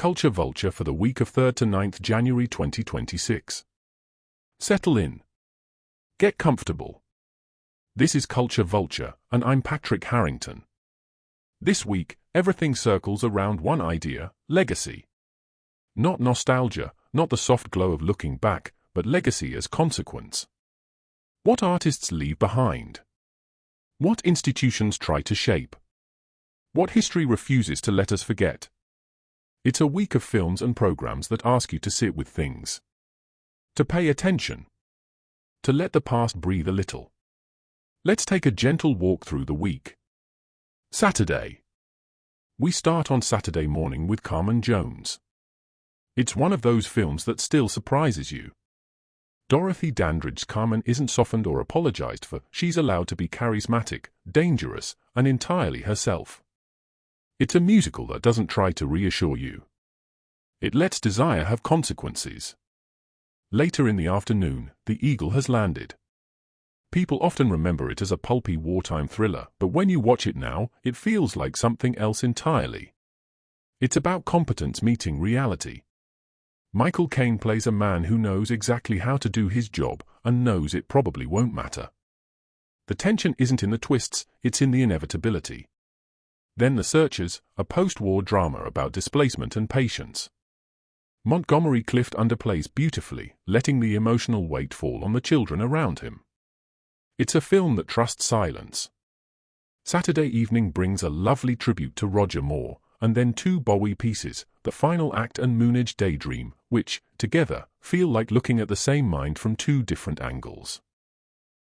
Culture Vulture for the week of 3rd to 9th January 2026. Settle in. Get comfortable. This is Culture Vulture, and I'm Patrick Harrington. This week, everything circles around one idea: legacy. Not nostalgia, not the soft glow of looking back, but legacy as consequence. What artists leave behind. What institutions try to shape. What history refuses to let us forget. It's a week of films and programs that ask you to sit with things. To pay attention. To let the past breathe a little. Let's take a gentle walk through the week. Saturday. We start on Saturday morning with Carmen Jones. It's one of those films that still surprises you. Dorothy Dandridge's Carmen isn't softened or apologized for. She's allowed to be charismatic, dangerous, and entirely herself. It's a musical that doesn't try to reassure you. It lets desire have consequences. Later in the afternoon, The Eagle has landed. People often remember it as a pulpy wartime thriller, but when you watch it now, it feels like something else entirely. It's about competence meeting reality. Michael Caine plays a man who knows exactly how to do his job and knows it probably won't matter. The tension isn't in the twists, it's in the inevitability. Then The Searchers, a post-war drama about displacement and patience. Montgomery Clift underplays beautifully, letting the emotional weight fall on the children around him. It's a film that trusts silence. Saturday evening brings a lovely tribute to Roger Moore, and then two Bowie pieces, The Final Act and Moonage Daydream, which, together, feel like looking at the same mind from two different angles.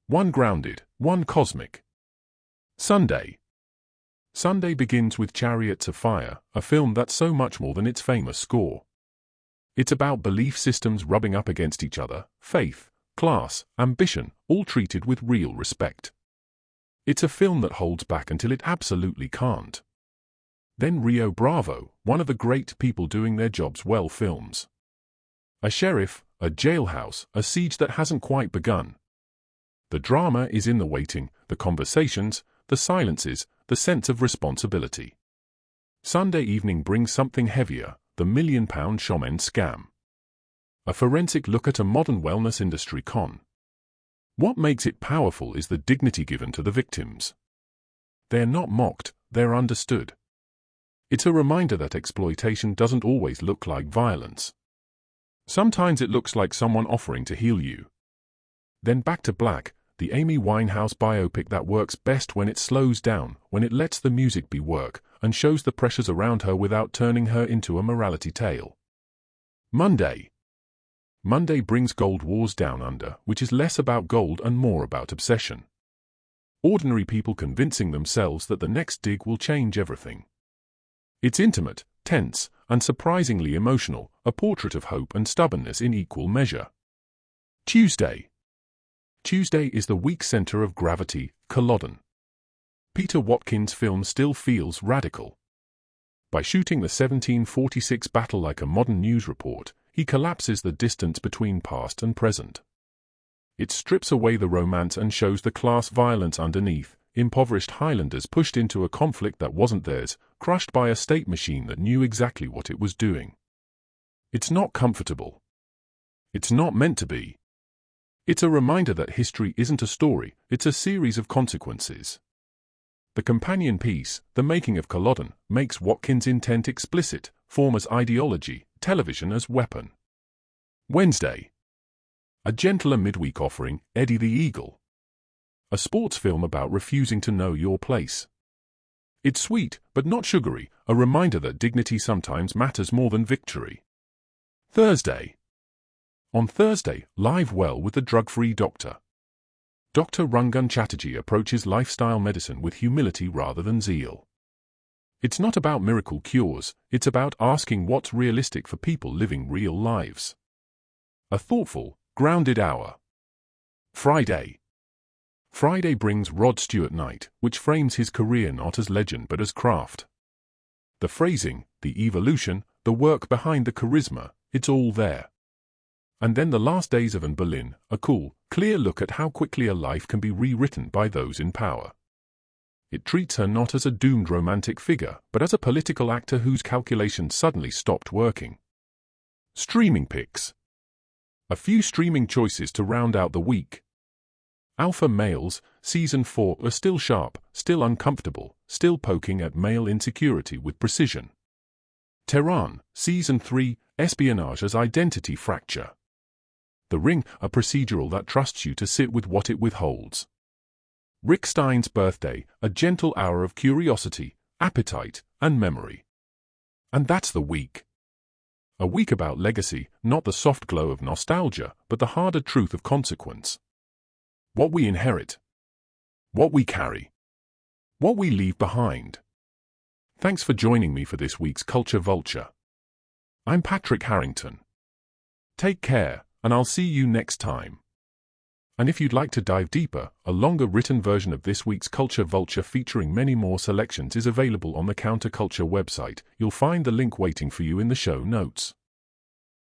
One grounded, one cosmic. Sunday. Sunday begins with Chariots of Fire, a film that's so much more than its famous score. It's about belief systems rubbing up against each other, faith, class, ambition, all treated with real respect. It's a film that holds back until it absolutely can't. Then Rio Bravo, one of the great people doing their jobs well films. A sheriff, a jailhouse, a siege that hasn't quite begun. The drama is in the waiting, the conversations, the silences, the sense of responsibility. Sunday evening brings something heavier, The £1 Million Showman Scam. A forensic look at a modern wellness industry con. What makes it powerful is the dignity given to the victims. They're not mocked, they're understood. It's a reminder that exploitation doesn't always look like violence. Sometimes it looks like someone offering to heal you. Then Back to Black, the Amy Winehouse biopic that works best when it slows down, when it lets the music be work, and shows the pressures around her without turning her into a morality tale. Monday. Monday brings Gold Wars Down Under, which is less about gold and more about obsession. Ordinary people convincing themselves that the next dig will change everything. It's intimate, tense, and surprisingly emotional, a portrait of hope and stubbornness in equal measure. Tuesday. Tuesday is the week's center of gravity, Culloden. Peter Watkins' film still feels radical. By shooting the 1746 battle like a modern news report, he collapses the distance between past and present. It strips away the romance and shows the class violence underneath, impoverished Highlanders pushed into a conflict that wasn't theirs, crushed by a state machine that knew exactly what it was doing. It's not comfortable. It's not meant to be. It's a reminder that history isn't a story, it's a series of consequences. The companion piece, The Making of Culloden, makes Watkins' intent explicit, form as ideology, television as weapon. Wednesday. A gentler midweek offering, Eddie the Eagle. A sports film about refusing to know your place. It's sweet, but not sugary, a reminder that dignity sometimes matters more than victory. Thursday. On Thursday, Live Well with the Drug-Free Doctor. Dr. Rangan Chatterjee approaches lifestyle medicine with humility rather than zeal. It's not about miracle cures, it's about asking what's realistic for people living real lives. A thoughtful, grounded hour. Friday. Friday brings Rod Stewart Night, which frames his career not as legend but as craft. The phrasing, the evolution, the work behind the charisma, it's all there. And then The Last Days of Anne Boleyn, a cool, clear look at how quickly a life can be rewritten by those in power. It treats her not as a doomed romantic figure, but as a political actor whose calculations suddenly stopped working. Streaming picks. A few streaming choices to round out the week. Alpha Males, Season 4 are still sharp, still uncomfortable, still poking at male insecurity with precision. Tehran, Season 3, Espionage as Identity Fracture. The Ring, a procedural that trusts you to sit with what it withholds. Rick Stein's Birthday, a gentle hour of curiosity, appetite, and memory. And that's the week. A week about legacy, not the soft glow of nostalgia, but the harder truth of consequence. What we inherit. What we carry. What we leave behind. Thanks for joining me for this week's Culture Vulture. I'm Patrick Harrington. Take care, and I'll see you next time. And if you'd like to dive deeper, a longer written version of this week's Culture Vulture featuring many more selections is available on the Counterculture website. You'll find the link waiting for you in the show notes.